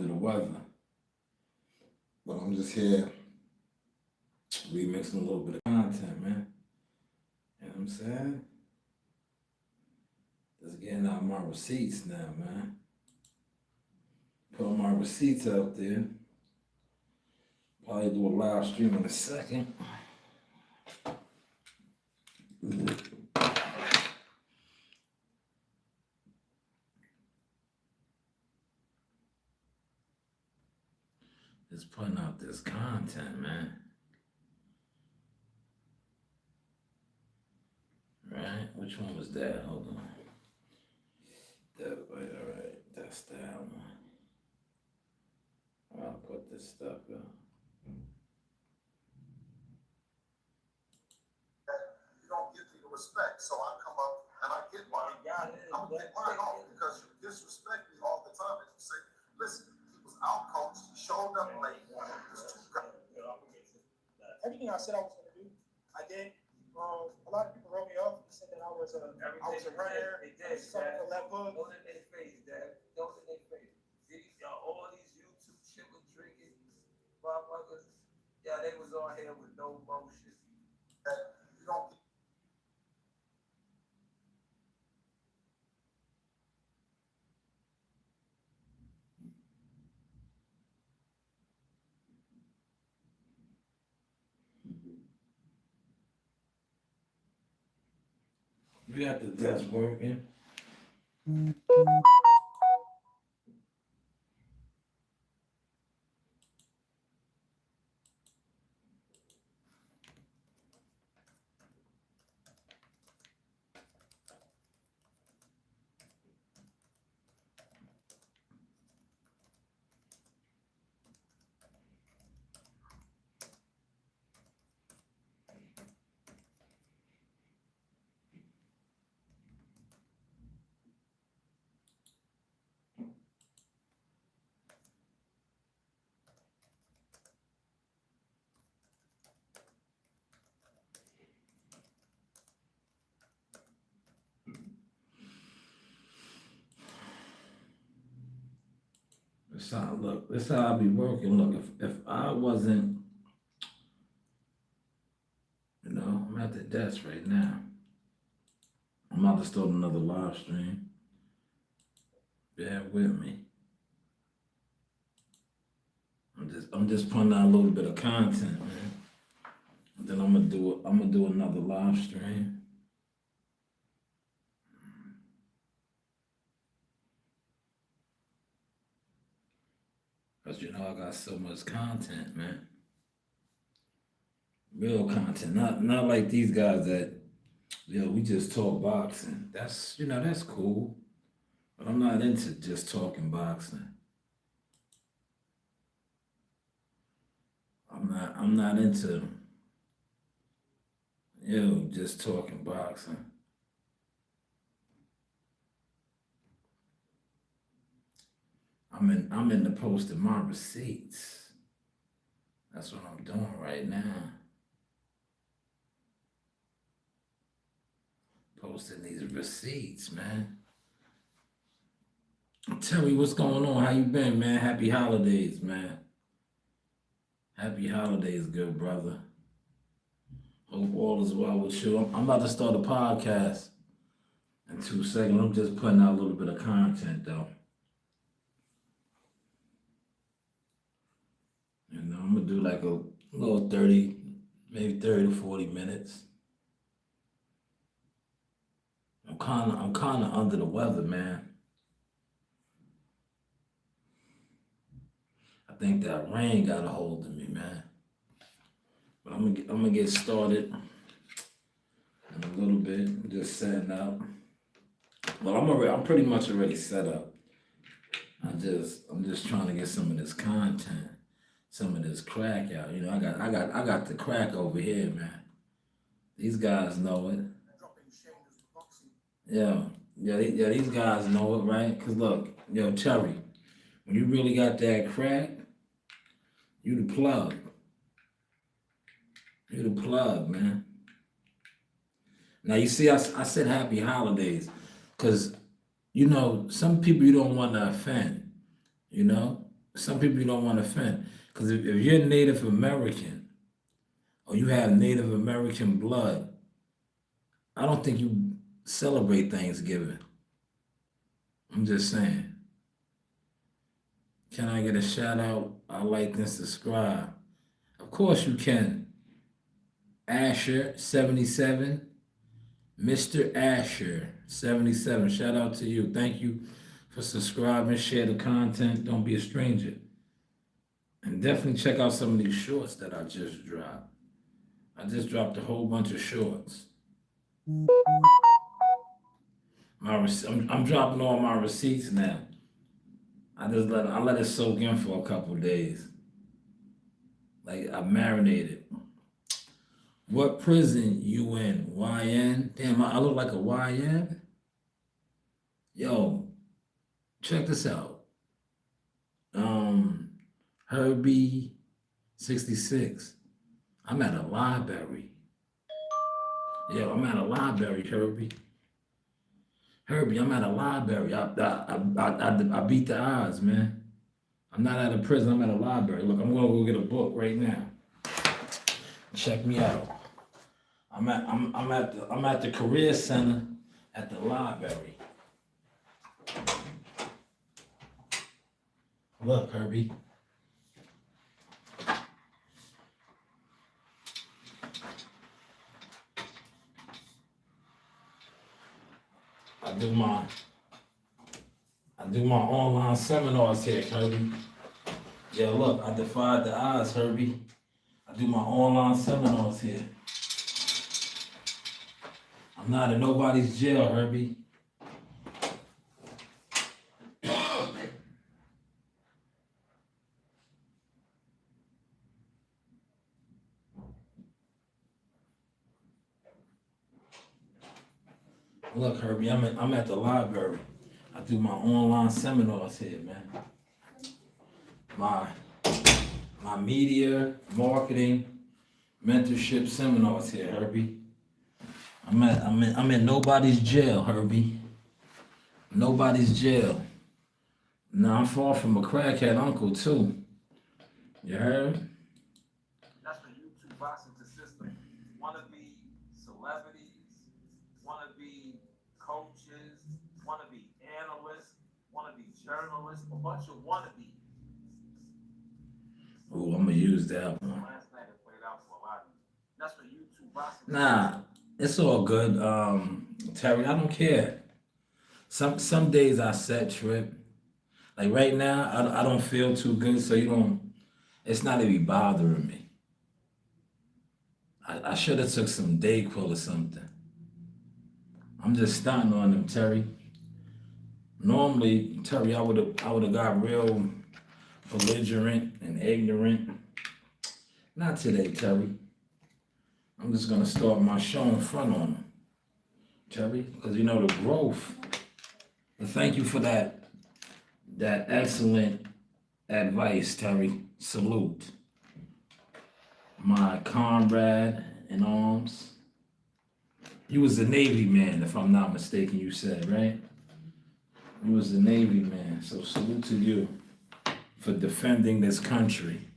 under the weather. But I'm just here remixing a little bit of content, man. You know what I'm saying? Just getting out my receipts now, man. Put my receipts out there. Probably do a live stream in a second. Just putting out this content, man. Right? Which one was that? Hold on. That way, all right. That's that one. I'll put this stuff out. You don't give people respect, so I come up and I get mine. I'm gonna get mine off because you disrespect me all the time. And you say, listen, he was out coached, he showed up late. Everything I said I was gonna do, I did. A lot of people wrote me off and said that I was a runner, something for left hook. Those in their face, Dad. Those in their face. See, all these YouTube chilling, drinking, motherfuckers. Yeah, they was on here with no motion. You don't. You got the desk working. Look, this how I be working. Look, if I wasn't, I'm at the desk right now. I'm about to start another live stream. Bear with me. I'm just putting out a little bit of content, man. And then I'm gonna do another live stream. Cause I got so much content, man. Real content, not like these guys that, we just talk boxing. That's that's cool, but I'm not into just talking boxing. I'm not into just talking boxing. I'm in the posting my receipts. That's what I'm doing right now. Posting these receipts, man. Tell me what's going on. How you been, man? Happy holidays, man. Happy holidays, good brother. Hope all is well with you. I'm about to start a podcast in 2 seconds. I'm just putting out a little bit of content, though. I'm gonna do like a little 30, maybe 30 to 40 minutes. I'm kinda under the weather, man. I think that rain got a hold of me, man. But I'm gonna get started in a little bit. I'm just setting up. Well, I'm pretty much already set up. I'm just trying to get some of this content, some of this crack out. I got the crack over here, man. These guys know it. Yeah, these guys know it, right? Cause look, Cherry, when you really got that crack, you the plug. You the plug, man. Now you see, I said happy holidays, cause some people you don't want to offend, some people you don't want to offend. Because if you're Native American or you have Native American blood, I don't think you celebrate Thanksgiving. I'm just saying. Can I get a shout out? I like and subscribe. Of course you can. Asher 77, Mr. Asher 77. Shout out to you. Thank you for subscribing. Share the content. Don't be a stranger. And definitely check out some of these shorts that I just dropped. I just dropped a whole bunch of shorts. I'm dropping all my receipts now. I let it soak in for a couple days. Like I marinated. What prison you in? YN? Damn, I look like a YN? Yo, check this out. Herbie 66. I'm at a library. Yo, I'm at a library, Herbie. Herbie, I'm at a library. I beat the odds, man. I'm not at a prison, I'm at a library. Look, I'm gonna go get a book right now. Check me out. I'm at the career center at the library. Look, Herbie. I do my online seminars here, Herbie. Yeah, look, I defied the odds, Herbie. I do my online seminars here. I'm not in nobody's jail, Herbie. Look, Herbie, I'm at the library. I do my online seminars here, man. My media, marketing, mentorship seminars here, Herbie. I'm in nobody's jail, Herbie. Nobody's jail. Now I'm far from a crackhead uncle too. You heard? That's the YouTube boxing system. Wanna be celebrities, wanna be coaches, wanna be analysts, wanna be journalists, a bunch of wannabes. Ooh, I'm gonna use that one. Last night it played out for a lot of you. That's what YouTube boxing. Nah, it's all good. Terry, I don't care. Some days I set trip. Like right now, I don't feel too good, so it's not even bothering me. I should have took some Dayquil or something. I'm just stunting on them, Terry. Normally, Terry, I would have got real belligerent and ignorant. Not today, Terry. I'm just gonna start my show in front on them, Terry, because you know the growth. And thank you for that excellent advice, Terry. Salute. My comrade in arms. You was a Navy man, if I'm not mistaken, you said, right? You was a Navy man, so salute to you for defending this country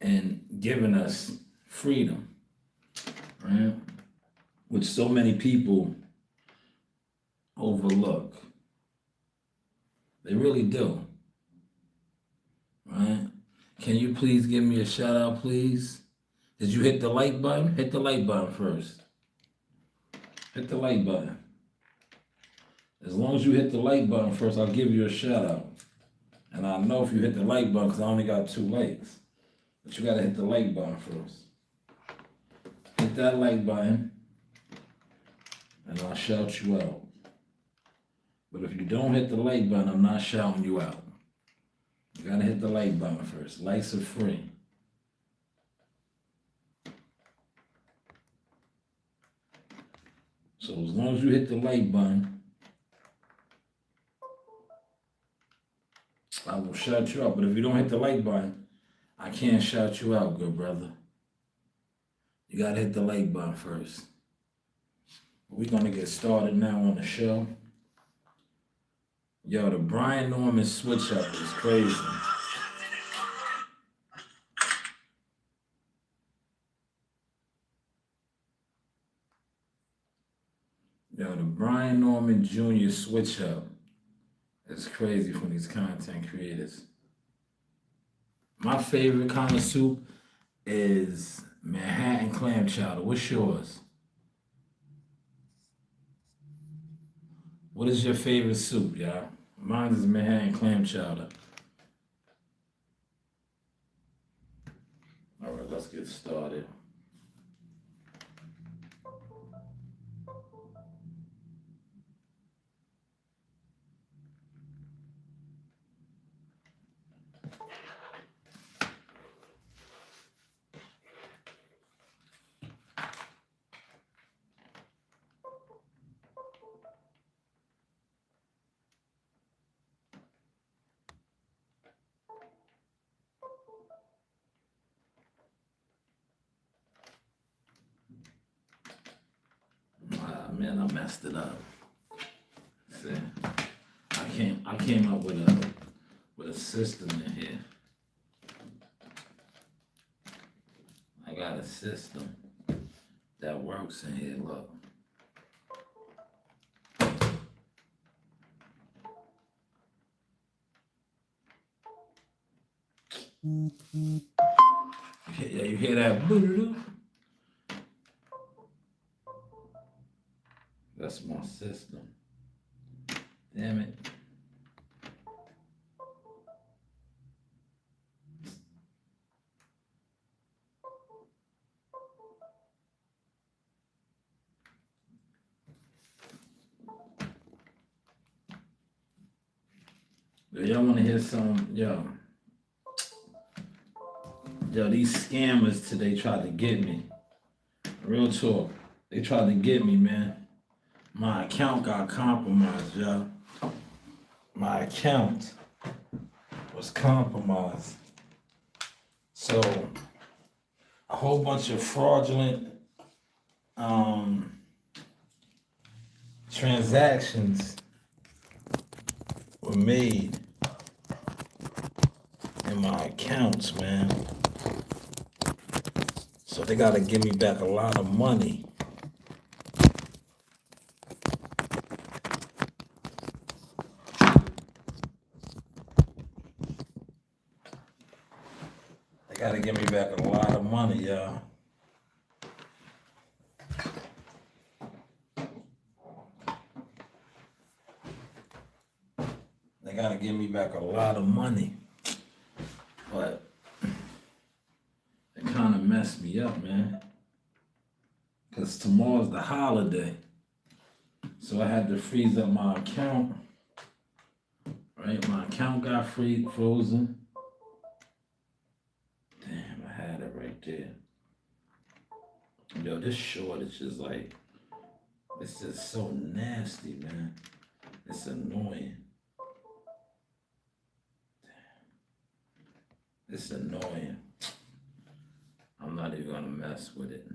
and giving us freedom, right? Which so many people overlook. They really do, right? Can you please give me a shout out, please? Did you hit the like button? Hit the like button first. Hit the like button. As long as you hit the like button first, I'll give you a shout out. And I know if you hit the like button, because I only got 2 likes. But you gotta hit the like button first. Hit that like button, and I'll shout you out. But if you don't hit the like button, I'm not shouting you out. You gotta hit the like button first. Likes are free. So as long as you hit the like button, I will shout you out. But if you don't hit the like button, I can't shout you out, good brother. You gotta hit the like button first. We're gonna get started now on the show. Yo, the Brian Norman switch up is crazy. Yo, the Brian Norman Jr. switch up is crazy from these content creators. My favorite kind of soup is Manhattan clam chowder. What's yours? What is your favorite soup, y'all? Mine is Manhattan clam chowder. All right, let's get started. Ah, man, I messed it up. See, I came up with a system in here. I got a system that works in here. Look. Yeah, you hear that? Boo-doo-doo? That's my system. Damn it. Y'all want to hear some? Yo, these scammers today tried to get me. Real talk. They tried to get me, man. My account got compromised, yo. My account was compromised. So, a whole bunch of fraudulent transactions were made in my accounts, man. So they gotta give me back a lot of money. They gotta give me back a lot of money, y'all. They gotta give me back a lot of money. But it kind of messed me up, man. Because tomorrow's the holiday. So I had to freeze up my account. Right? My account got frozen. Damn, I had it right there. Yo, this shortage is like, it's just so nasty, man. It's annoying. It's annoying. I'm not even gonna mess with it.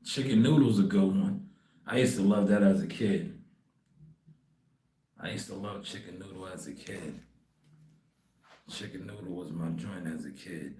Chicken noodles a good one. I used to love that as a kid. I used to love chicken noodle as a kid. Chicken noodle was my joint as a kid.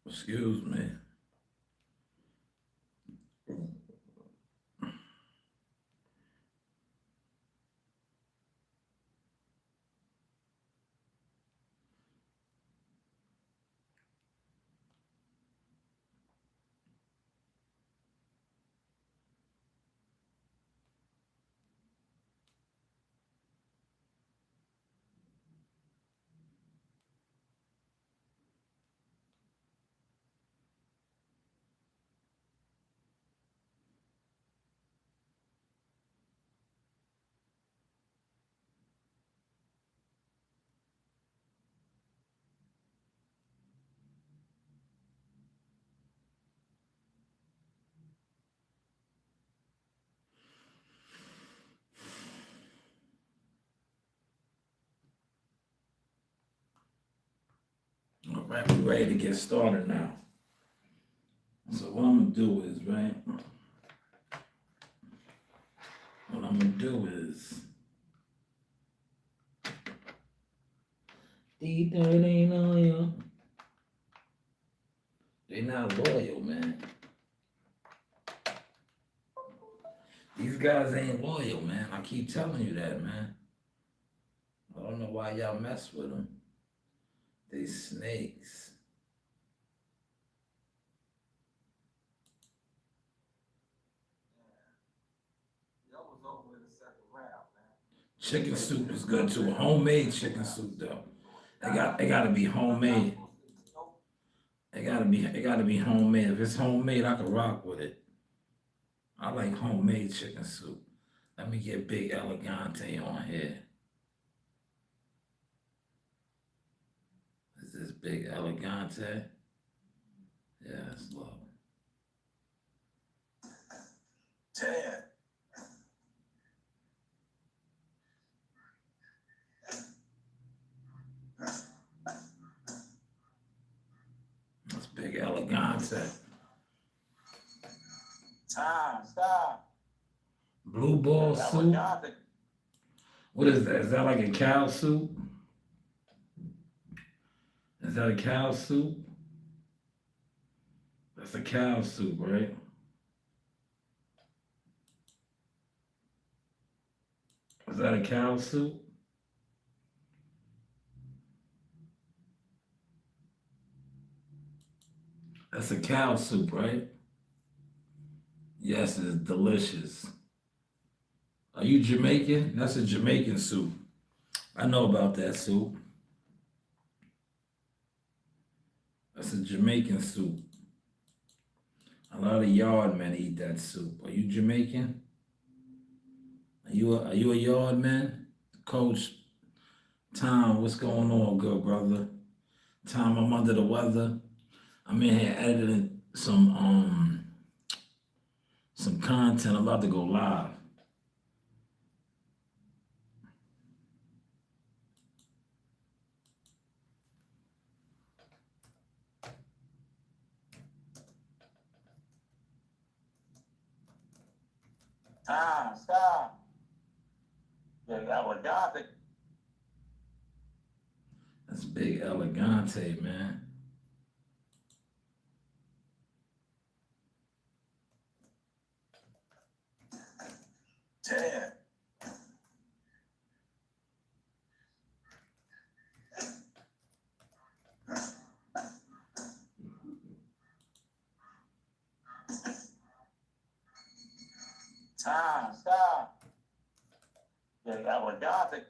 Excuse me. All right, we ready to get started now. So what I'm gonna do is, right? What I'm gonna do is, these dudes ain't loyal. They not loyal, man. These guys ain't loyal, man. I keep telling you that, man. I don't know why y'all mess with them. They snakes. Y'all was over in the second round, man. Chicken soup is good too. Homemade chicken soup though. It gotta be homemade. It gotta be homemade. If it's homemade, I can rock with it. I like homemade chicken soup. Let me get Big Elegante on here. Is this Big Elegante? Yeah, it's low. 10. That's Big Elegante. Time, stop. Blue ball soup. What is that? Is that like a cow soup? Is that a cow soup? That's a cow soup, right? Is that a cow soup? That's a cow soup, right? Yes, it's delicious. Are you Jamaican? That's a Jamaican soup. I know about that soup. That's a Jamaican soup. A lot of yard men eat that soup. Are you Jamaican? Are you a yard man? Coach Tom, what's going on, good brother? Tom, I'm under the weather. I'm in here editing some content. I'm about to go live. Time, stop. Yeah, Elegante. That's Big Elegante, man. Time, stop. Yeah, Elegante.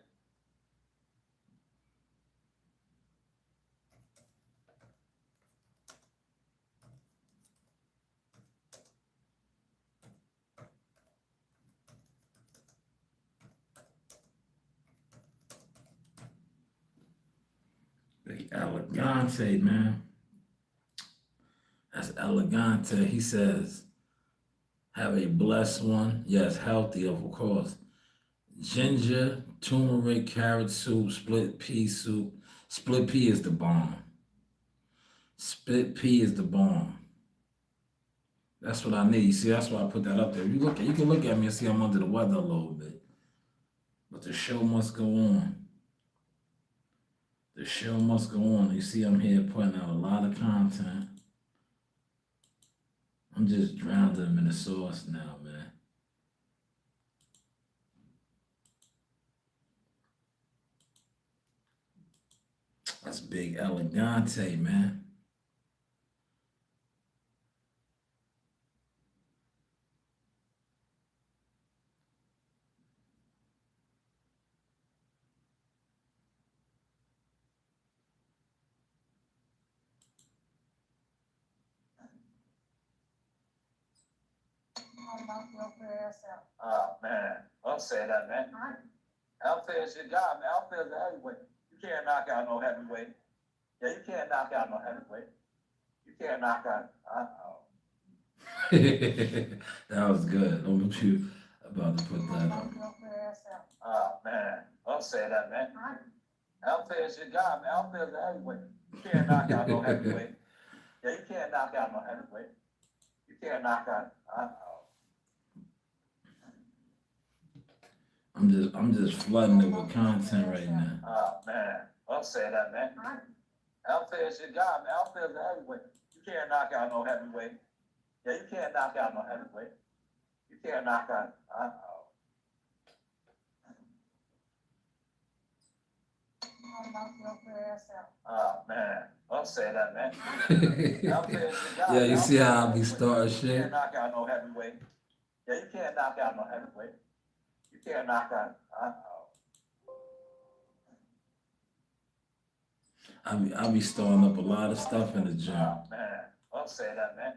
Big Elegante, man. That's Elegante. He says, have a blessed one. Yes, healthy, of course. Ginger, turmeric, carrot soup, split pea soup. Split pea is the bomb. Split pea is the bomb. That's what I need. See, that's why I put that up there. You can look at me and see I'm under the weather a little bit. But the show must go on. The show must go on. You see, I'm here putting out a lot of content. I'm just drowning them in the sauce now, man. That's Big Elegante, man. Man, don't say that, man. Alpha's your guy, man. Alpha's a heavyweight. You can't knock out no heavyweight. Yeah, you can't knock out no heavyweight. You can't knock out. That was good. Don't be you about to put that up. Man, don't say that, man. Alpha's your guy, man. Alpha's a heavyweight. You can't knock out no heavyweight. Yeah, you can't knock out no heavyweight. You can't knock out. I'm just flooding it with content right now. Man, don't say that, man. Alpha's your guy, man. Alpha's a heavyweight. You can't knock out no heavyweight. Yeah, you can't knock out no heavyweight. You can't knock out. Man, don't say that, man. Alpha's your guy. Yeah, you see how I be starting You shit? can't knock out no heavyweight. Yeah, you can't knock out no heavyweight. You can't knock out. I be starting up a lot of stuff in the gym. Man, don't say that, man.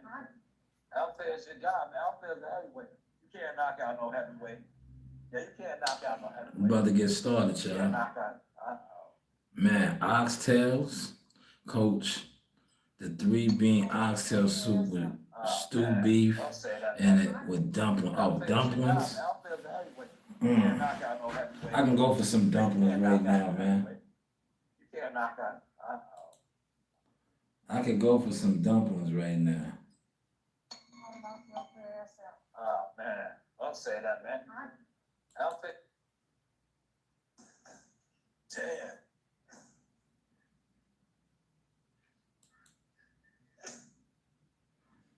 Alpha's your guy, man. Alpha's a heavyweight. You can't knock out no heavyweight. Yeah, you can't knock out no heavyweight. We about to get started, You can't y'all. knock out. Man, oxtails, coach. The 3 bean oxtail soup with stewed beef Don't say that, and man. it with dumplings. Oh, Alpha's your guy, dumplings. man. Alpha's a heavyweight. You can't Mm. knock out no heavyweight. I can go for some You dumplings can't right knock out now, no man. heavyweight. You can't knock out. I can go for some dumplings right now. Man, don't say that, man. Alpha. Damn.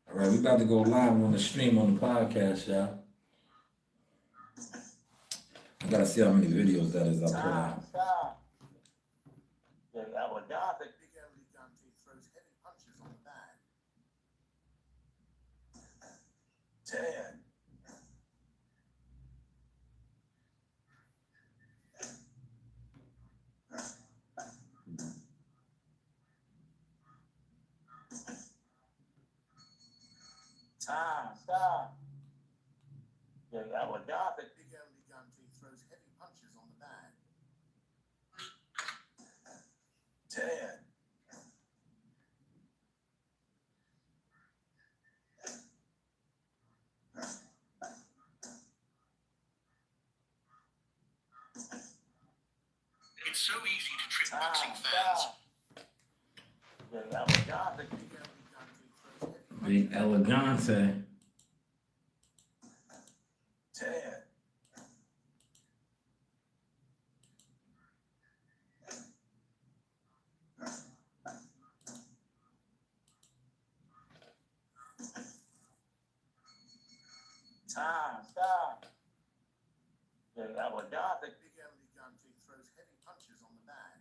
All right, we about to go live on the stream on the podcast, y'all. I gotta see how many videos that is I put out. Stop. Yeah, I would die if Big Elegante throws heavy punches on the bag. Damn. Stop. Yeah, I would die if Big Elegante throws heavy punches on the bag. Damn. It's so easy to trick boxing fans. Yeah, I would die if Big Elegante throws heavy Big Elegante. Damn. Stop. Yeah, I would die if Big Elegante throws heavy punches on the bag.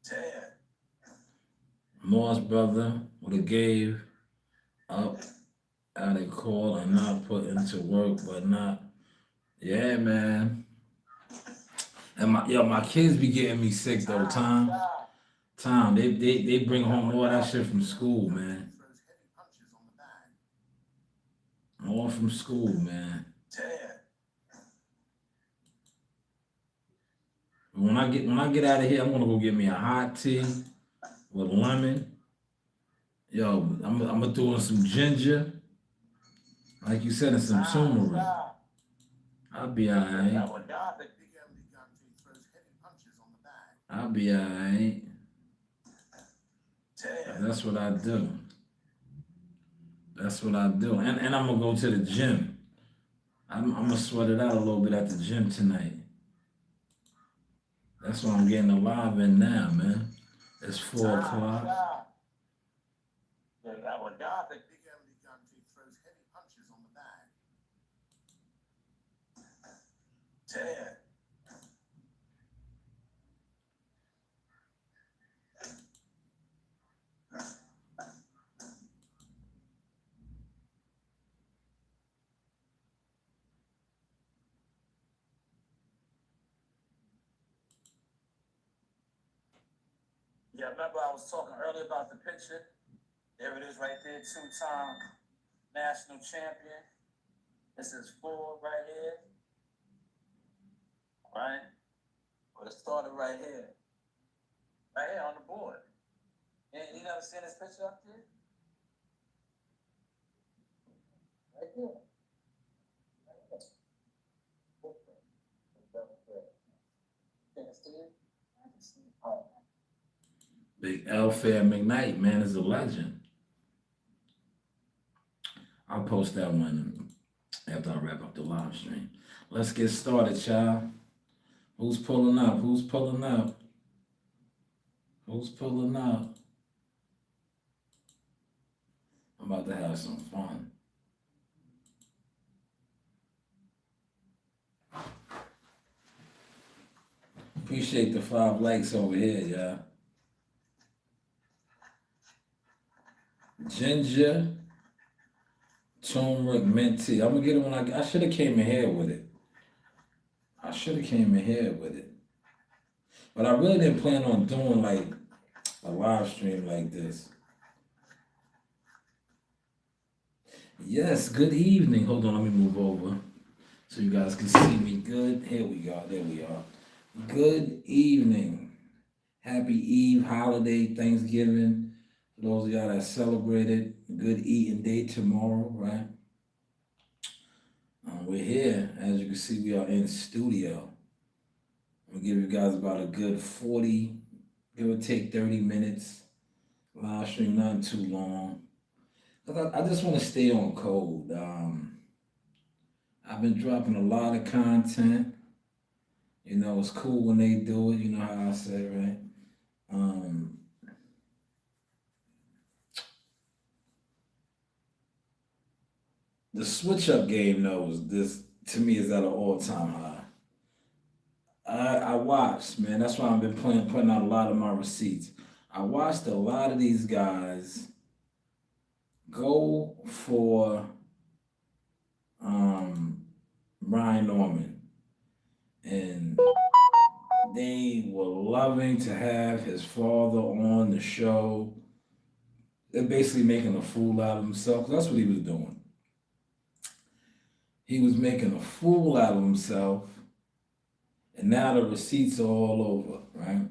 Damn. Moss brother would have gave up out of call and not put into work, but not. Yeah, man. And my kids be getting me sick though. Tom, they bring home all that shit from school, man. Throws heavy punches on the bag. All from school, man. Damn. When I get out of here, I'm gonna go get me a hot tea with lemon. Yo, I'm gonna throw in some ginger, like you said, and some turmeric. I'll be I alright. would die if Big Elegante throws heavy punches on the bag. I'll be alright. Damn. That's what I do. That's what I do. And I'm gonna go to the gym. I'm gonna sweat it out a little bit at the gym tonight. That's what I'm getting alive in now, man. It's 4 o'clock. Damn. Yeah, remember I was talking earlier about the picture? There it is right there, two-time national champion. This is 4 right here. Right? Well, it started right here. Right here on the board. You never seen this picture up there? Right there. Can't see it? I can see it. Oh. Big L Fair McKnight, man, is a legend. I'll post that one after I wrap up the live stream. Let's get started, child. Who's pulling up? Who's pulling up? Who's pulling up? I'm about to have some fun. Appreciate the 5 likes over here, y'all. Ginger, turmeric, mint tea. I'm gonna get it when I should have came in here with it. But I really didn't plan on doing like a live stream like this. Yes, good evening. Hold on, let me move over so you guys can see me good. Here we go. There we are. Good evening. Happy Eve, holiday, Thanksgiving. For those of y'all that celebrated, good eating day tomorrow, right? We're here. As you can see, we are in studio. I'm gonna give you guys about a good 40, give or take 30 minutes. Live stream, not too long. I just want to stay on code. I've been dropping a lot of content. You know, it's cool when they do it. You know how I say, right? The switch up game knows this to me is at an all-time high. I watched, man. That's why I've been putting out a lot of my receipts. I watched a lot of these guys go for Brian Norman, and they were loving to have his father on the show. They're basically making a fool out of himself. That's what he was doing. He was making a fool out of himself, and now the receipts are all over, right?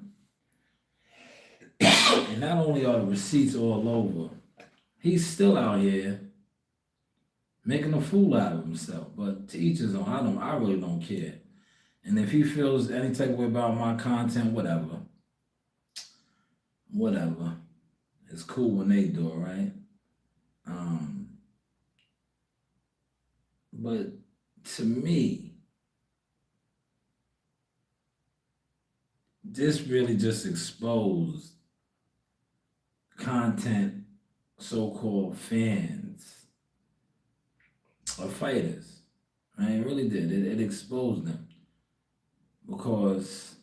And not only are the receipts all over, he's still out here making a fool out of himself. But to each his own. I really don't care. And if he feels any type of way about my content, whatever. It's cool when they do it, right? But to me, this really just exposed content, so-called fans of fighters. Right? It really did. It exposed them. Because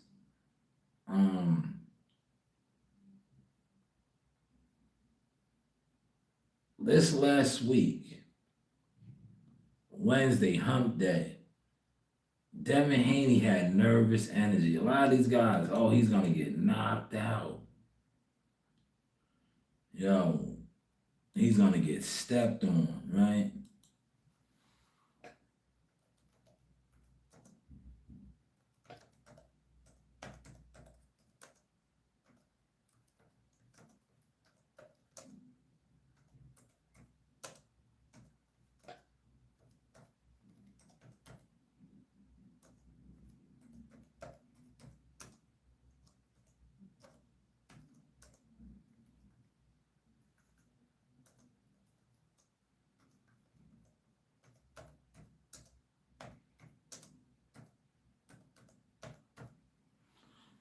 this last week, Wednesday, hump day, Devin Haney had nervous energy. A lot of these guys, oh, he's going to get knocked out. Yo, he's going to get stepped on, right?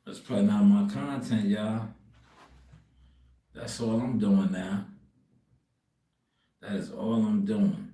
Just putting out my content, y'all. That's all I'm doing now. That is all I'm doing.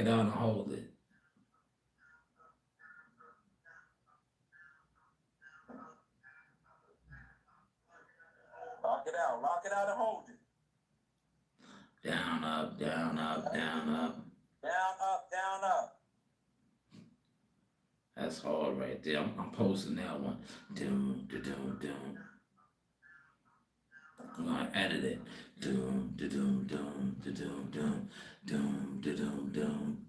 it out and hold it. Lock it out and hold it. Down, up, down, up, down, up. Down, up, down, up. That's hard right there. I'm posting that one. Doom, doom, doom. I'm gonna edit it. Doom, doom, doom, doom, doom, doom, doom, doom, doom,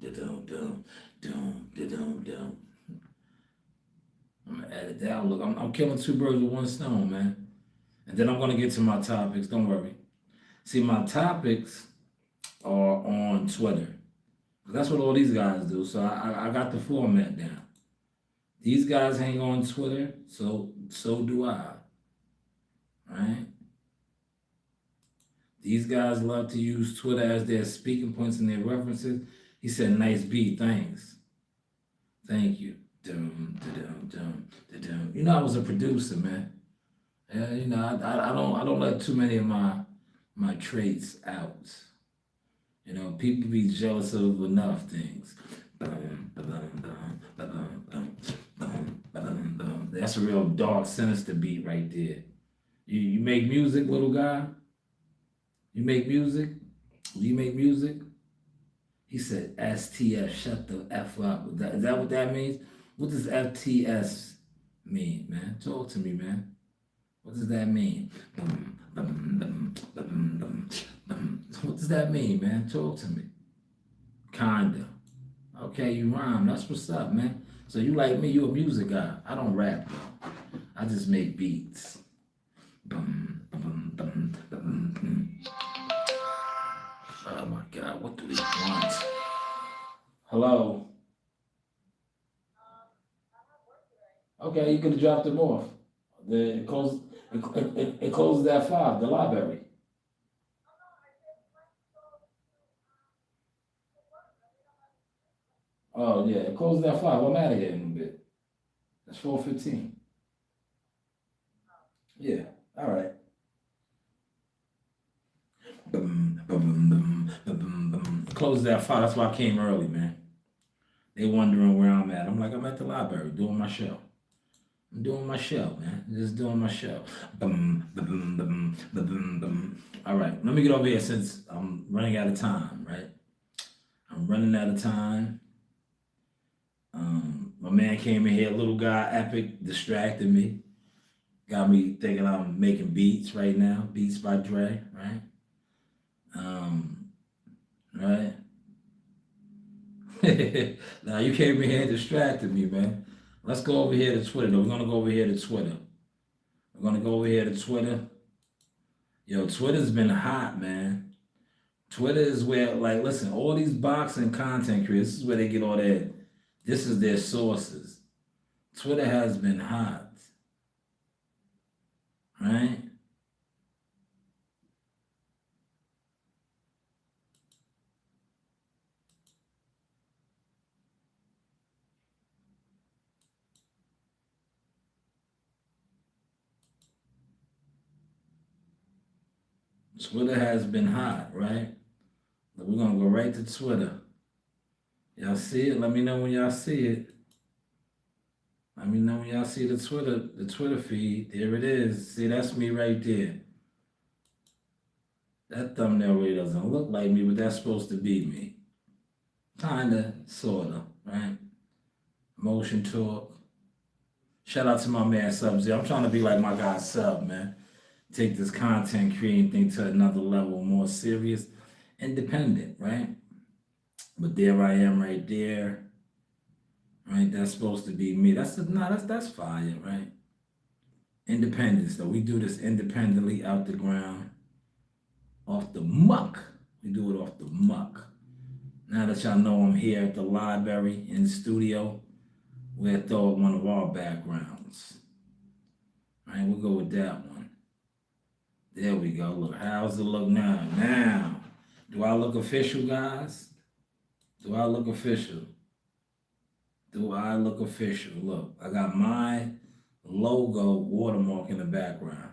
doom, doom, doom, doom. I'm gonna edit that. Look, I'm killing two birds with one stone, man. And then I'm gonna get to my topics. Don't worry. See, my topics are on Twitter. That's what all these guys do. So I got the format down. These guys hang on Twitter, so do I. Right? These guys love to use Twitter as their speaking points and their references. He said, "Nice beat, thanks." Thank you. Dum, dum, dum, dum. You know, I was a producer, man. Yeah, you know, I don't let too many of my traits out. You know, people be jealous of enough things. That's a real dark, sinister beat right there. You make music, little guy? You make music? You make music? He said, STF, shut the F up. Is that what that means? What does FTS mean, man? Talk to me, man. What does that mean? What does that mean, man? Talk to me. Kinda. Okay, you rhyme. That's what's up, man. So you like me, you a music guy. I don't rap, though. I just make beats. Oh my God, what do we want? Hello? Okay, you could have dropped them off. It closes at 5, the library. Oh yeah, it closes at 5. I'm out of here in a bit. It's 4:15. Yeah, all right. Closes at 5. That's why I came early, man. They wondering where I'm at. I'm like, I'm at the library doing my show. I'm doing my show, man. Just doing my show. All right, let me get over here since I'm running out of time, right? I'm running out of time. My man came in here, little guy, Epic, distracted me. Got me thinking I'm making beats right now. Beats by Dre, right? Right? Now you came in here and distracted me, man. Let's go over here to Twitter, though. We're gonna go over here to Twitter. We're gonna go over here to Twitter. Yo, Twitter's been hot, man. Twitter is where, like, listen, all these boxing content creators, this is where they get all that. This is their sources. Twitter has been hot. Right? Twitter has been hot, right? But we're gonna go right to Twitter. Y'all see it? Let me know when y'all see it. Let me know when y'all see the Twitter feed. There it is. See, that's me right there. That thumbnail really doesn't look like me, but that's supposed to be me. Kinda, sorta, right? Motion talk. Shout out to my man Sub-Zero. I'm trying to be like my guy Sub, man. Take this content creating thing to another level, more serious, independent, right? But there I am right there. Right? That's supposed to be me. That's fire, right? Independence, though. We do this independently out the ground. Off the muck. We do it off the muck. Now that y'all know I'm here at the library in the studio, we'll throw up one of our backgrounds. Right? We'll go with that one. There we go. Look, how's it look now? Now, do I look official, guys? Do I look official? Do I look official? Look, I got my logo watermark in the background.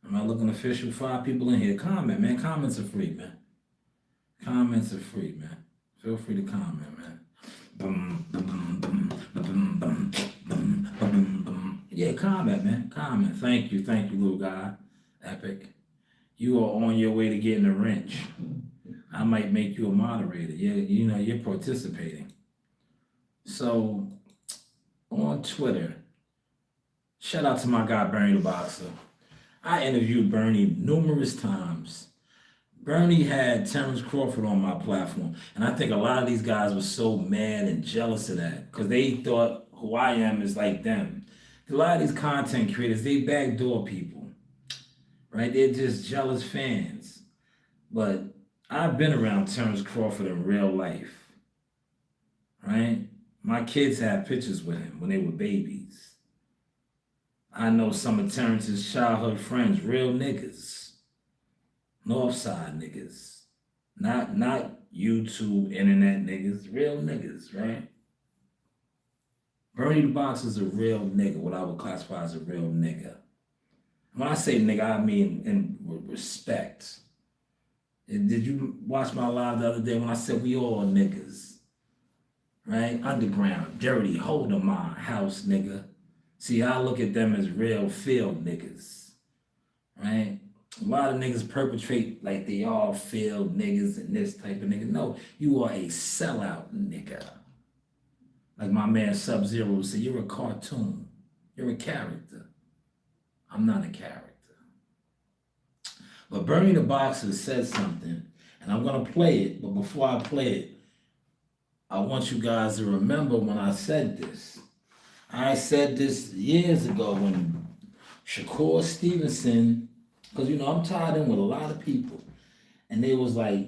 Am I looking official? 5 people in here. Comment, man. Comments are free, man. Comments are free, man. Feel free to comment, man. Boom, boom, boom, boom, boom, boom, boom, boom, boom. Yeah, comment, man. Comment. Thank you, little guy. Epic. You are on your way to getting a wrench. I might make you a moderator. Yeah, you know, you're participating. So on Twitter, shout out to my guy Bernie the Boxer. I interviewed Bernie numerous times. Bernie had Terrence Crawford on my platform, and I think a lot of these guys were so mad and jealous of that because they thought who I am is like them. A lot of these content creators, they backdoor people, right? They're just jealous fans. But I've been around Terrence Crawford in real life, right? My kids have pictures with him when they were babies. I know some of Terrence's childhood friends, real niggas, Northside niggas, not YouTube internet niggas, real niggas, right? Bernie the Boxer's a real nigga, what I would classify as a real nigga. When I say nigga, I mean in respect. Did you watch my live the other day when I said we all niggas? Right? Underground, dirty, hold of my house nigga. See, I look at them as real field niggas. Right? A lot of niggas perpetrate like they all field niggas and this type of nigga. No, you are a sellout nigga. Like my man Sub-Zero would say, you're a cartoon. You're a character. I'm not a character. But Bernie the Boxer said something, and I'm gonna play it, but before I play it, I want you guys to remember when I said this. I said this years ago when Shakur Stevenson, because you know I'm tied in with a lot of people, and they was like,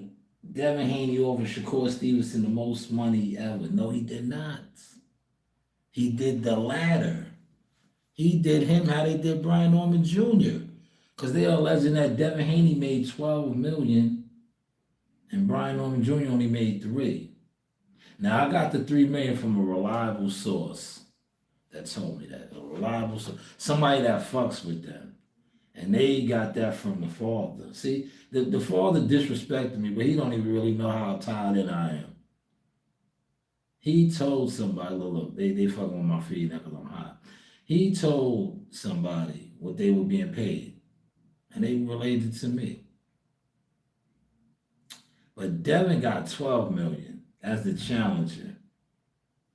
Devin Haney over Shakur Stevenson the most money ever. No, he did not. He did the latter. He did him how they did Brian Norman Jr. Because they are alleging that Devin Haney made $12 million and Brian Norman Jr. only made $3 million. Now, I got the $3 million from a reliable source that told me that. A reliable source. Somebody that fucks with them. And they got that from the father. See, the father disrespected me, but he don't even really know how tied in I am. He told somebody, look, they fucking with my feet now because I'm hot. He told somebody what they were being paid. And they related to me. But Devin got $12 million as the challenger.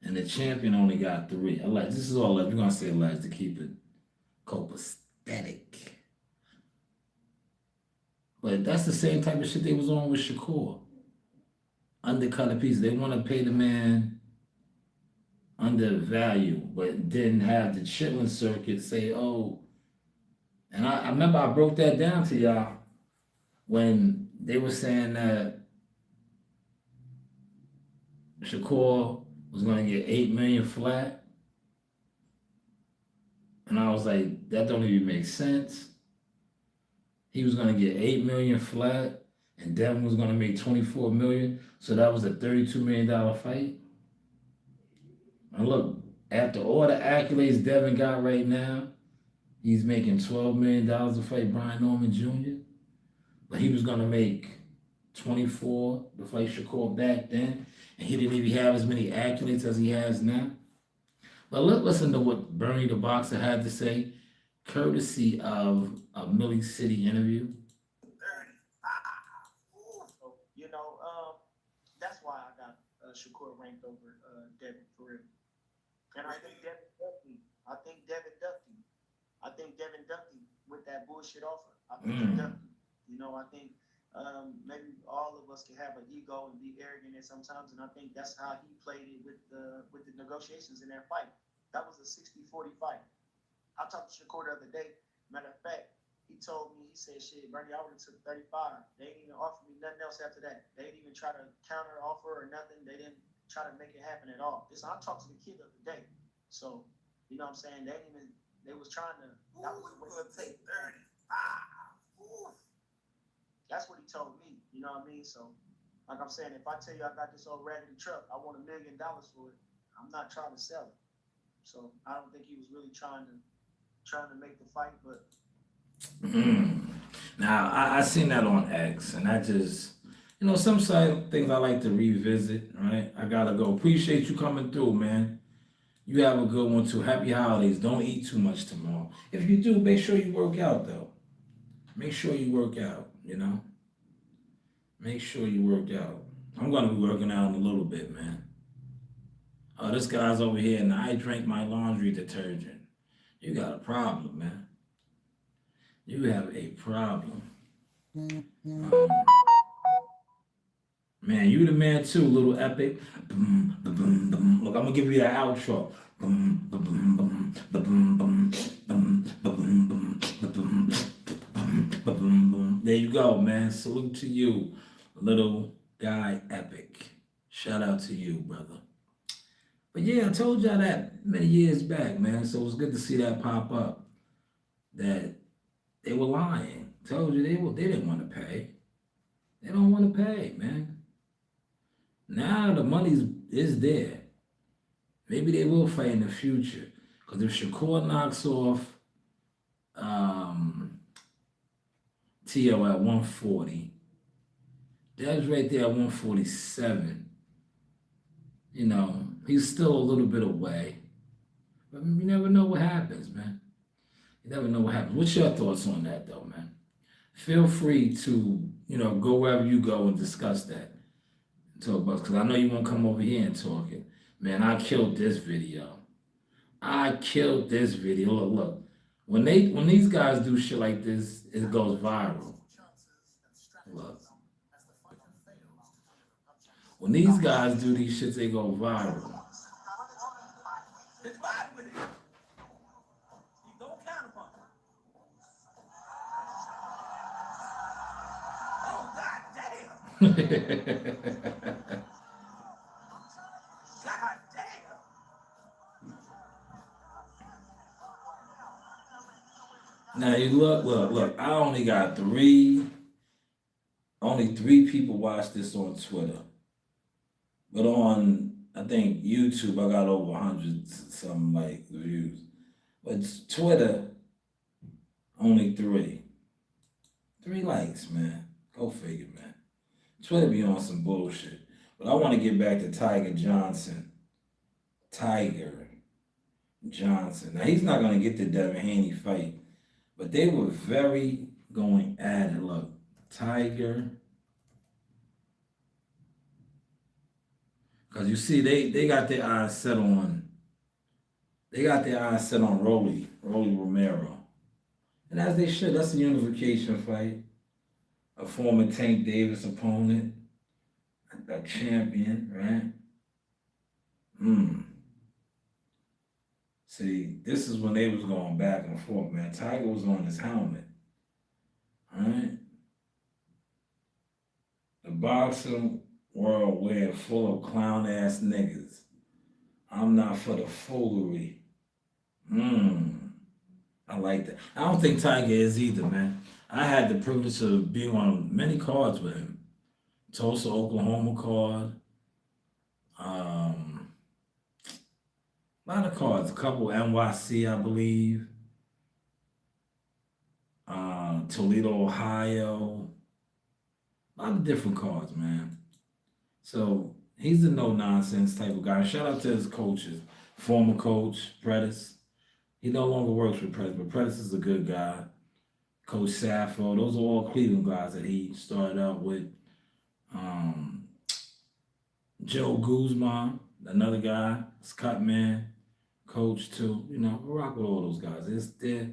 And the champion only got $3 million. This is all we're gonna say alleged to keep it copacetic. But that's the same type of shit they was on with Shakur. Undercut a piece. They want to pay the man under value, but didn't have the Chitlin circuit say, oh. And I remember I broke that down to y'all when they were saying that Shakur was going to get $8 million flat. And I was like, that don't even make sense. He was going to get $8 million flat and Devin was going to make $24 million. So that was a $32 million fight. And look, after all the accolades Devin got right now, he's making $12 million to fight Brian Norman Jr. But he was going to make 24 to fight Shakur back then. And he didn't even have as many accolades as he has now. But let's listen to what Bernie the Boxer had to say, courtesy of a Millie City interview. You know, that's why I got Shakur ranked over Devin for real. And I think Devin ducked him with that bullshit offer. I think he ducked him. You know, I think maybe all of us can have an ego and be arrogant at sometimes, and I think that's how he played it with the negotiations in that fight. That was a 60-40 fight. I talked to Shakur the other day. Matter of fact, he told me, he said, shit, Bernie, I would have took 35. They didn't even offer me nothing else after that. They didn't even try to counter offer or nothing. They didn't try to make it happen at all. I talked to the kid the other day. So, you know what I'm saying? They was trying to. That was going to take 35. That's what he told me. You know what I mean? So, like I'm saying, if I tell you I got this old raggedy truck, I want $1 million for it. I'm not trying to sell it. So I don't think he was really trying to make the fight, but. Now I seen that on X, and that just You know, some side things I like to revisit, right? I gotta go. Appreciate you coming through, man. You have a good one too. Happy holidays. Don't eat too much tomorrow. If you do, make sure you work out though. Make sure you work out, you know? Make sure you work out. I'm gonna be working out in a little bit, man. Oh, this guy's over here and I drank my laundry detergent. You got a problem, man. You have a problem. Man, you the man too, little epic. Boom, ba boom, boom. Look, I'm gonna give you the outro. Boom, ba boom, boom, ba boom, boom, boom, ba boom, boom, ba boom, boom, ba boom, boom. There you go, man. Salute to you, little guy epic. Shout out to you, brother. But yeah, I told y'all that many years back, man. So it was good to see that pop up. That they were lying. Told you they didn't want to pay. They don't want to pay, man. Now the money is there. Maybe they will fight in the future. Because if Shakur knocks off T.O. at 140, Dev's right there at 147. You know, he's still a little bit away. But you never know what happens, man. You never know what happens. What's your thoughts on that, though, man? Feel free to, you know, go wherever you go and discuss that. Talk about, because I know you won't come over here and talk it. Man, I killed this video. I killed this video. Look. When these guys do shit like this, it goes viral. Look. When these guys do these shits, they go viral. It's live with it. You don't counterpunch. Oh, God damn. God damn. Now you look. I only got only three people watch this on Twitter. But on, I think, YouTube, I got over 100 something like views. But Twitter, only 3. 3 likes, man. Go figure, man. Twitter be on some bullshit. But I want to get back to Tiger Johnson. Tiger Johnson. Now, he's not going to get the Devin Haney fight. But they were very going at it. Look, Tiger. Because you see, they got their eyes set on, Rolly Romero. And as they should, that's a unification fight. A former Tank Davis opponent, a champion, right? See, this is when they was going back and forth, man. Tiger was on his helmet, all right? The boxing world we're full of clown ass niggas. I'm not for the foolery. I like that. I don't think Tiger is either, man. I had the privilege of being on many cards with him. Tulsa, Oklahoma card. A lot of cards. A couple NYC, I believe. Toledo, Ohio. A lot of different cards, man. So he's a no-nonsense type of guy. Shout out to his coaches. Former coach, Predis. He no longer works with Predis, but Predis is a good guy. Coach Saffo. Those are all Cleveland guys that he started out with. Joe Guzman, another guy. Scott Man, coach too. You know, we rock with all those guys. They're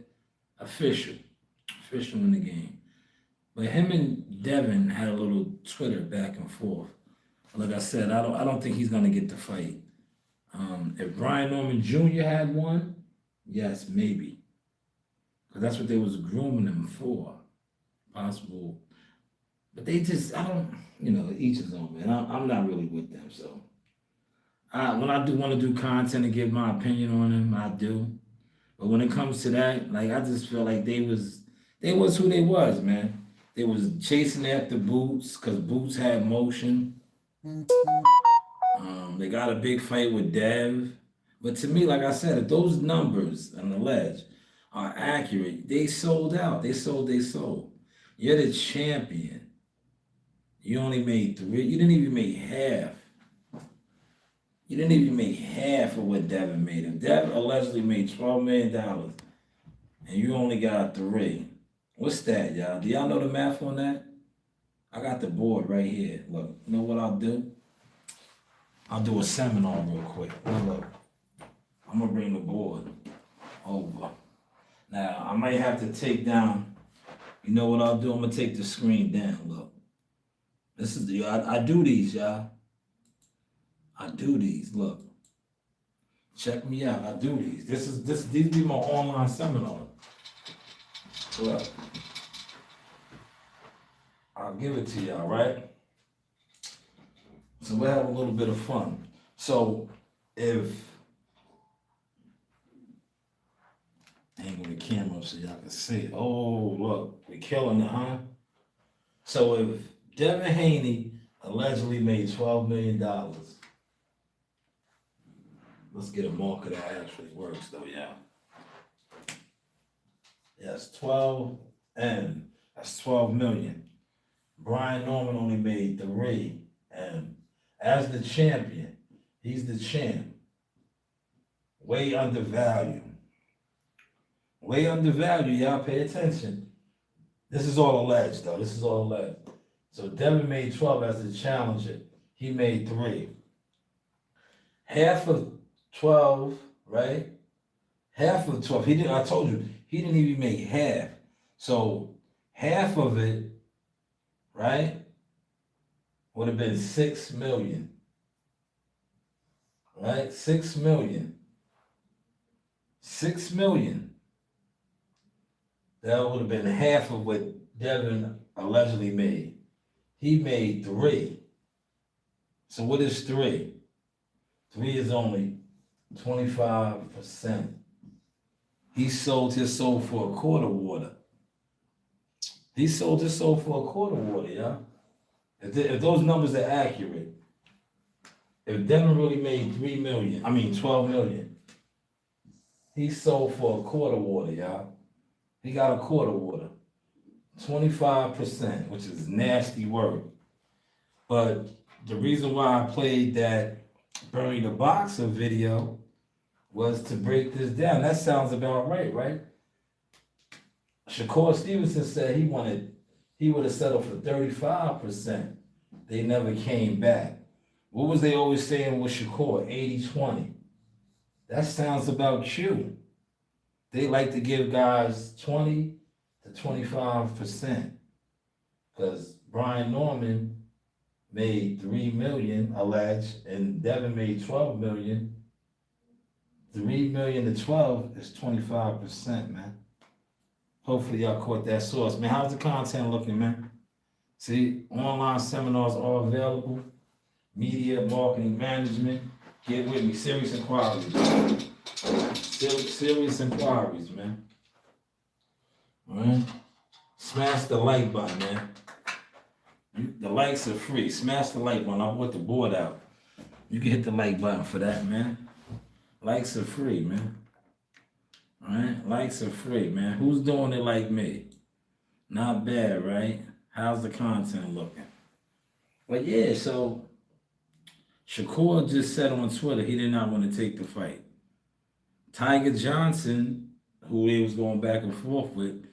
official in the game. But him and Devin had a little Twitter back and forth. Like I said, I don't think he's gonna get the fight. If Brian Norman Jr. had one, yes, maybe. Because that's what they was grooming him for. Possible. But they just, each his own, man. I'm not really with them, so. When I do want to do content and give my opinion on them, I do. But when it comes to that, like, I just feel like they was who they was, man. They was chasing after Boots, because Boots had motion. They got a big fight with Dev. But to me, like I said, if those numbers on the ledge are accurate, they sold out. They sold. You're the champion. You only made 3. You didn't even make half. You didn't even make half of what Devin made. If Devin allegedly made $12 million and you only got 3, what's that, y'all? Do y'all know the math on that? I got the board right here. Look, you know what I'll do? I'll do a seminar real quick. Look, I'm gonna bring the board over. Now, I might have to take down, you know what I'll do? I'm gonna take the screen down, look. This is the, I do these, y'all. I do these, look. Check me out, I do these. These be my online seminars. Look. I'll give it to y'all, right? So we'll have a little bit of fun. So if, angle the camera so y'all can see it. Oh, look, we're killing it, huh? So if Devin Haney allegedly made $12 million, let's get a marker that actually works though, yeah. Yes, 12 M, that's 12 million. Brian Norman only made 3 M. As the champion, he's the champ. Way undervalued. Way undervalued, y'all pay attention. This is all alleged though, this is all alleged. So Devin made 12 as the challenger. He made 3. Half of 12, right? Half of 12, I told you, he didn't even make half. So half of it, right, would have been 6 million. Right? 6 million. 6 million. That would have been half of what Devin allegedly made. He made 3. So what is 3? 3 is only 25%. He sold his soul for a quarter water. He sold his soul for a quarter water, yeah? If those numbers are accurate, if Devin really made 12 million, he sold for a quarter water, y'all. He got a quarter water. 25%, which is nasty work. But the reason why I played that Bernie the Boxer video was to break this down. That sounds about right, right? Shakur Stevenson said he would have settled for 35%. They never came back. What was they always saying with Shakur? 80-20. That sounds about you. They like to give guys 20 to 25%. Because Brian Norman made 3 million alleged, and Devin made 12 million. 3 million to 12 is 25%, man. Hopefully y'all caught that source. Man, how's the content looking, man? See, online seminars are available. Media, marketing, management. Get with me. Serious inquiries. Serious inquiries, man. All right? Smash the like button, man. The likes are free. Smash the like button. I'll put the board out. You can hit the like button for that, man. Likes are free, man. All right? Likes are free, man. Who's doing it like me? Not bad, right? How's the content looking? But yeah, so Shakur just said on Twitter he did not want to take the fight. Tiger Johnson, who he was going back and forth with,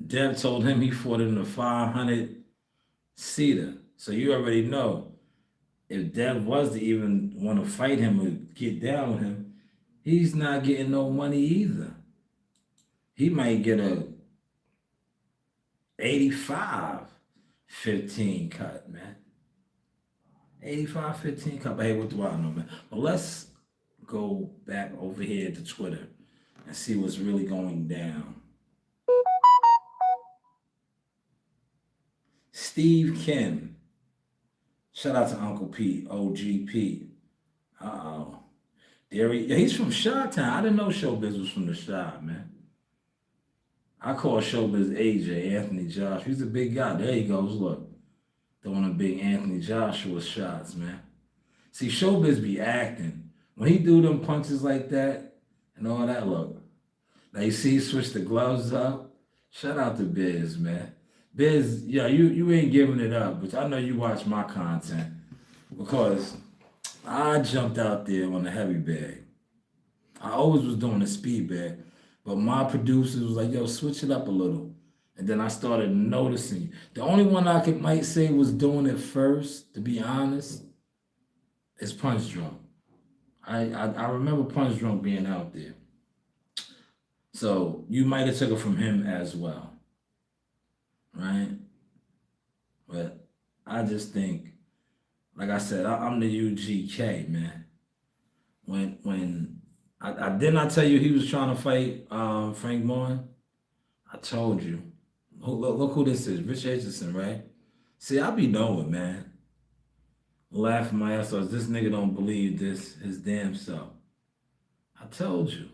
Dev told him he fought in the 500-seater. So you already know, if Dev was to even want to fight him or get down with him, he's not getting no money either. He might get a 85-15 cut, man. 85-15 cut. But hey, what do I know, man? But let's go back over here to Twitter and see what's really going down. Steve Kim. Shout out to Uncle Pete, OGP. Uh-oh. He's from Chi-Town. I didn't know Showbiz was from the Chi, man. I call Showbiz AJ, Anthony Josh. He's a big guy. There he goes, look. Throwing a big Anthony Joshua shots, man. See, Showbiz be acting. When he do them punches like that and all that, look. Now you see he switched the gloves up. Shout out to Biz, man. Biz, yeah, you ain't giving it up, but I know you watch my content because I jumped out there on the heavy bag. I always was doing the speed bag, but my producers was like, yo, switch it up a little. And then I started noticing. The only one might say was doing it first, to be honest, is Punch Drunk. I remember Punch Drunk being out there. So you might have took it from him as well, right? But I just think, like I said, I'm the UGK, man. When I didn't I tell you he was trying to fight Frank Martin? I told you. Look who this is, Rich Hutchinson, right? See, I be knowing, man. Laughing my ass off. This nigga don't believe this his damn self. I told you.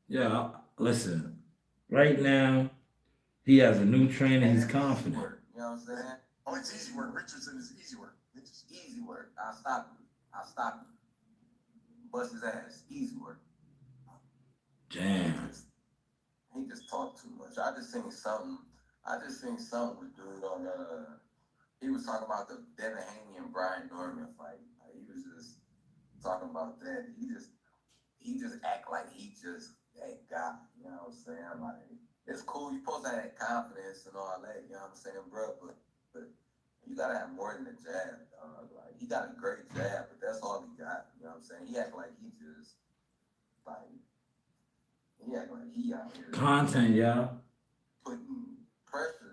Yeah, listen. Right now, he has a new trainer. He's confident. Work, you know what I'm saying? Oh, it's easy work. Richardson is easy work. It's just easy work. I'll stop him. Bust his ass. Easy work. Damn. He just talked too much. I just seen something with dude on he was talking about the Devin Haney and Brian Norman fight. He was just talking about that. He just act like he just that guy. You know what I'm saying? Like, it's cool. You're supposed to have that confidence and all that. You know what I'm saying, bro? But you gotta have more than a jab, dog. Like, he got a great jab, but that's all he got. You know what I'm saying? He act like he just like he out here Content, y'all. putting pressure,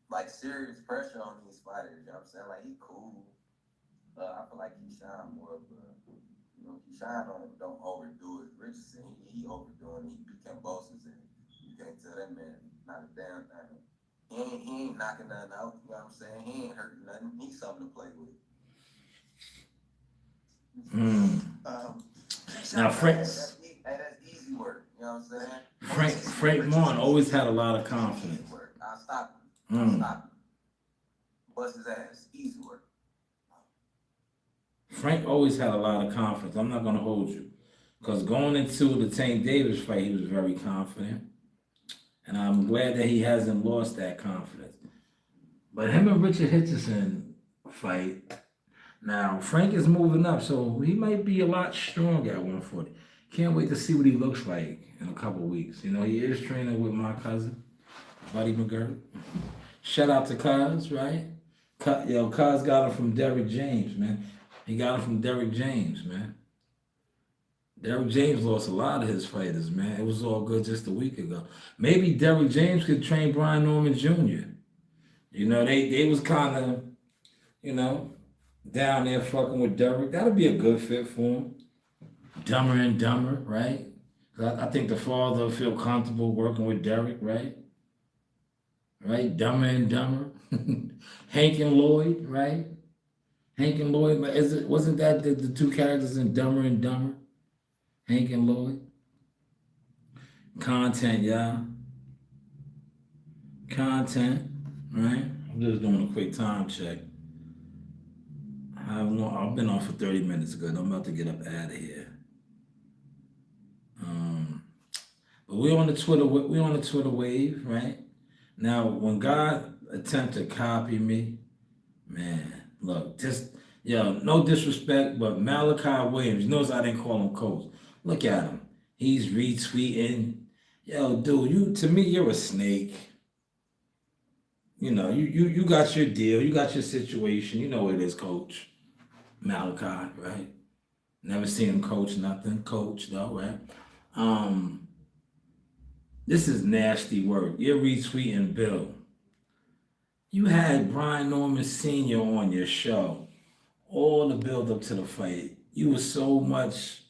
like serious pressure on these fighters. You know what I'm saying? Like, he cool. I feel like he shine more, but he shine don't overdo it. Richardson, he overdoing it. He beat Cambosis, and you can't tell that man not a damn thing. He ain't knocking nothing out. You know what I'm saying? He ain't hurting nothing. He's something to play with. Now, Frank. That's easy work. You know what I'm saying? Frank Martin always had a lot of confidence. I'll stop him. Bust his ass. Easy work. Frank always had a lot of confidence. I'm not gonna hold you, because going into the Tank Davis fight, he was very confident, and I'm glad that he hasn't lost that confidence. But him and Richard Hutchinson fight. Now Frank is moving up, so he might be a lot stronger at 140. Can't wait to see what he looks like in a couple of weeks. He is training with my cousin, Buddy McGirt. Shout out to Cuz, right? Cuz got him from Derrick James, man. He got him from Derrick James, man. Derrick James lost a lot of his fighters, man. It was all good just a week ago. Maybe Derrick James could train Brian Norman Jr. They was kind of, down there fucking with Derrick. That'll be a good fit for him. Dumber and Dumber, right? I think the father will feel comfortable working with Derrick, right? Right? Dumber and Dumber. Hank and Lloyd, right? Hank and Lloyd, wasn't that the two characters in Dumber and Dumber? Hank and Lloyd? Content, y'all. Content, right? I'm just doing a quick time check. I've been on for 30 minutes. Good. I'm about to get up out of here. But we're on the Twitter wave, right? Now, when God attempt to copy me, man, look, no disrespect, but Malachi Williams, notice I didn't call him coach. Look at him. He's retweeting. Yo, dude, to me, you're a snake. You got your deal. You got your situation. You know what it is, coach. Malachi, right? Never seen him coach nothing. Coach, though, right? This is nasty work. You're retweeting Bill. You had Brian Norman Sr. on your show. All the build up to the fight. You were so much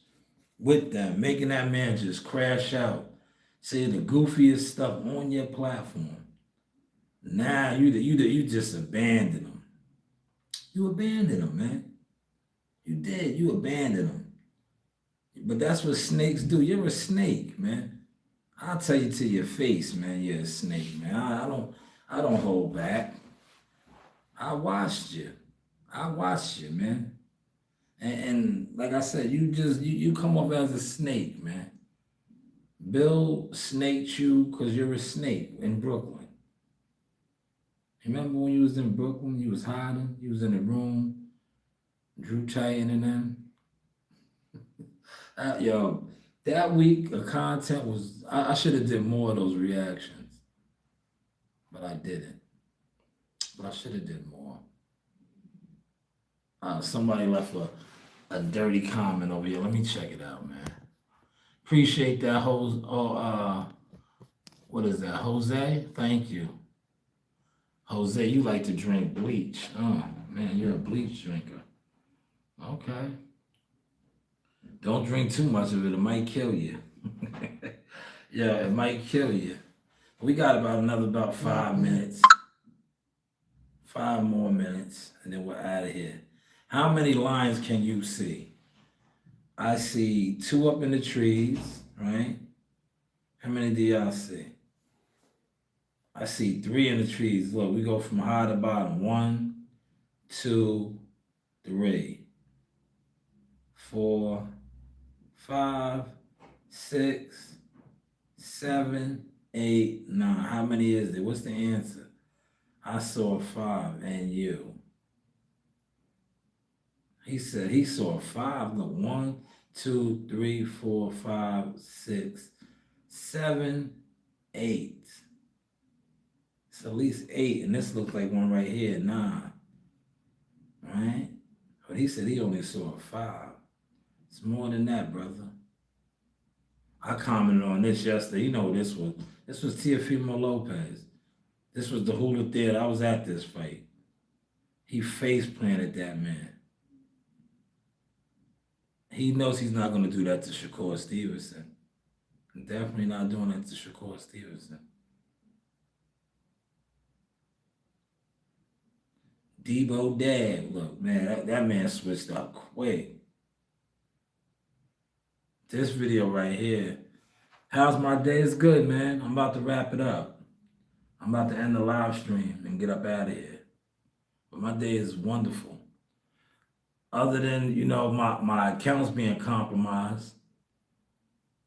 with them, making that man just crash out. Say the goofiest stuff on your platform. Now you just abandoned him. You abandoned him, man. You did. You abandoned him. But that's what snakes do. You're a snake, man. I'll tell you to your face, man. You're a snake, man. I don't hold back. I watched you, man. And like I said, you come up as a snake, man. Bill snaked you because you're a snake in Brooklyn. Remember when you was in Brooklyn, you was hiding, you was in the room, Drew Titan and them? Yo, that week of content was, I should have did more of those reactions, but I didn't. But I should have did more. Somebody left a dirty comment over here. Let me check it out, man. Appreciate that, what is that, Jose? Thank you. Jose, you like to drink bleach. Oh, man, you're a bleach drinker. Okay. Don't drink too much of it. It might kill you. Yeah, it might kill you. We got about 5 minutes. 5 more minutes, and then we're out of here. How many lines can you see? I see 2 up in the trees, right? How many do y'all see? I see 3 in the trees. Look, we go from high to bottom. 1, 2, 3, 4, 5, 6, 7, 8, 9. How many is there? What's the answer? I saw 5, and you. He said he saw 5. Look, 1, 2, 3, 4, 5, 6, 7, 8. It's at least 8, and this looks like one right here, 9. Right? But he said he only saw 5. It's more than that, brother. I commented on this yesterday. You know what this was? This was Teofimo Lopez. This was the Hula Theater. I was at this fight. He face planted that man. He knows he's not going to do that to Shakur Stevenson. Definitely not doing that to Shakur Stevenson. Debo Dad, look, man, that man switched up quick. This video right here. How's my day? It's good, man. I'm about to wrap it up. I'm about to end the live stream and get up out of here. But my day is wonderful. Other than, my accounts being compromised.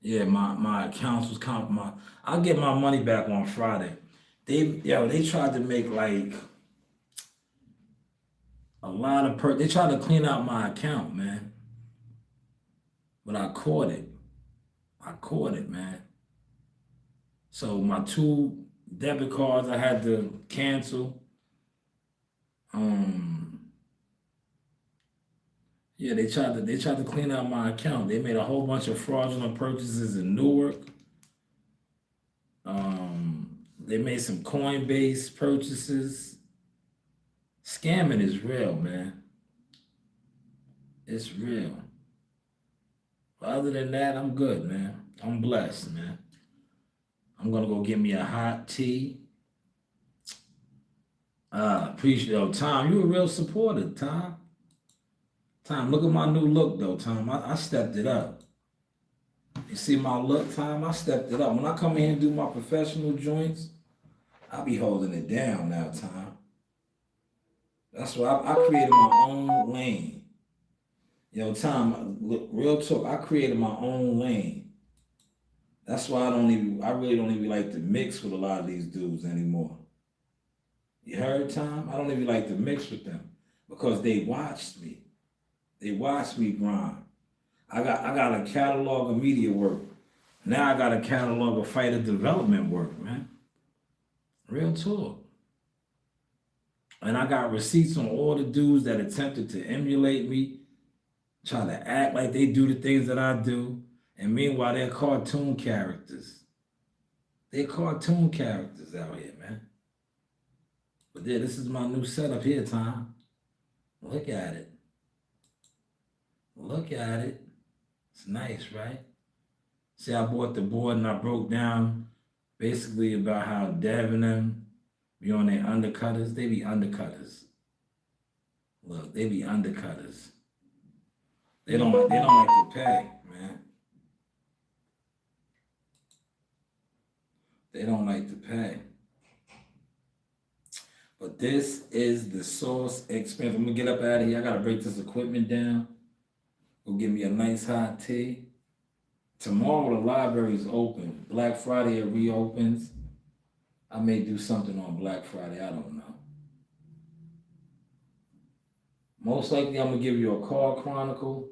Yeah, my accounts was compromised. I'll get my money back on Friday. They tried to make like a lot of they tried to clean out my account, man. But I caught it. Man. So my 2 debit cards I had to cancel. Yeah, they tried to clean out my account. They made a whole bunch of fraudulent purchases in Newark. They made some Coinbase purchases. Scamming is real, man. It's real. But other than that, I'm good, man. I'm blessed, man. I'm gonna go get me a hot tea. Appreciate Tom. You a real supporter, Tom. Tom, look at my new look though, Tom. I stepped it up. You see my look, Tom? I stepped it up. When I come in here and do my professional joints, I be holding it down now, Tom. That's why I created my own lane. Tom, look, real talk, I created my own lane. That's why I really don't even like to mix with a lot of these dudes anymore. You heard, Tom? I don't even like to mix with them because they watched me. They watched me grind. I got a catalog of media work. Now I got a catalog of fighter development work, man. Real talk. And I got receipts on all the dudes that attempted to emulate me, try to act like they do the things that I do. And meanwhile, they're cartoon characters. They're cartoon characters out here, man. But yeah, this is my new setup here, Tom. Look at it. Look at it. It's nice, right? See, I bought the board and I broke down basically about how Dev and them be on their undercutters. They be undercutters. Look, they be undercutters. They don't like to pay, man. They don't like to pay. But this is the Source Experience. I'm gonna get up out of here. I gotta break this equipment down. Go get me a nice hot tea. Tomorrow the library's open. Black Friday it reopens. I may do something on Black Friday. I don't know. Most likely, I'm gonna give you a call chronicle.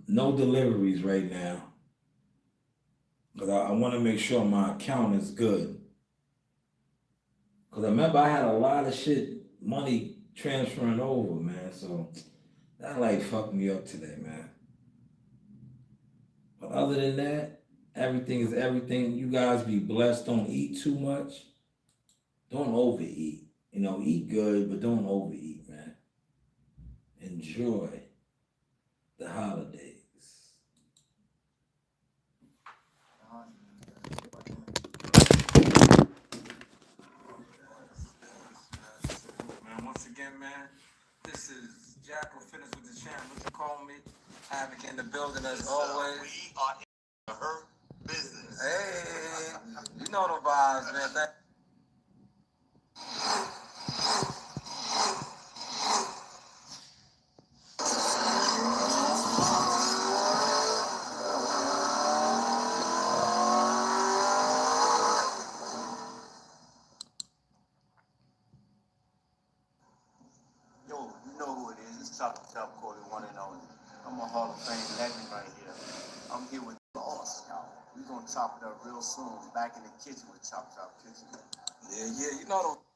No deliveries right now, cause I want to make sure my account is good. Cause I remember I had a lot of money transferring over, man. So that like fucked me up today, man. But other than that, everything is everything. You guys be blessed. Don't eat too much. Don't overeat. You know, eat good, but don't overeat, man. Enjoy the holidays. Man, once again, man, this is Jackal Fitness with the champ. What you call me? Havoc in the building as always. We are in her business. Hey, you know the vibes, man. Yo, you know who it is. It's Chop Chop Cody, one and only. I'm a Hall of Fame legend right here. I'm here with Boss, y'all. We're gonna chop it up real soon. Back in the kitchen with Chop Chop Kitchen. Yeah, you know the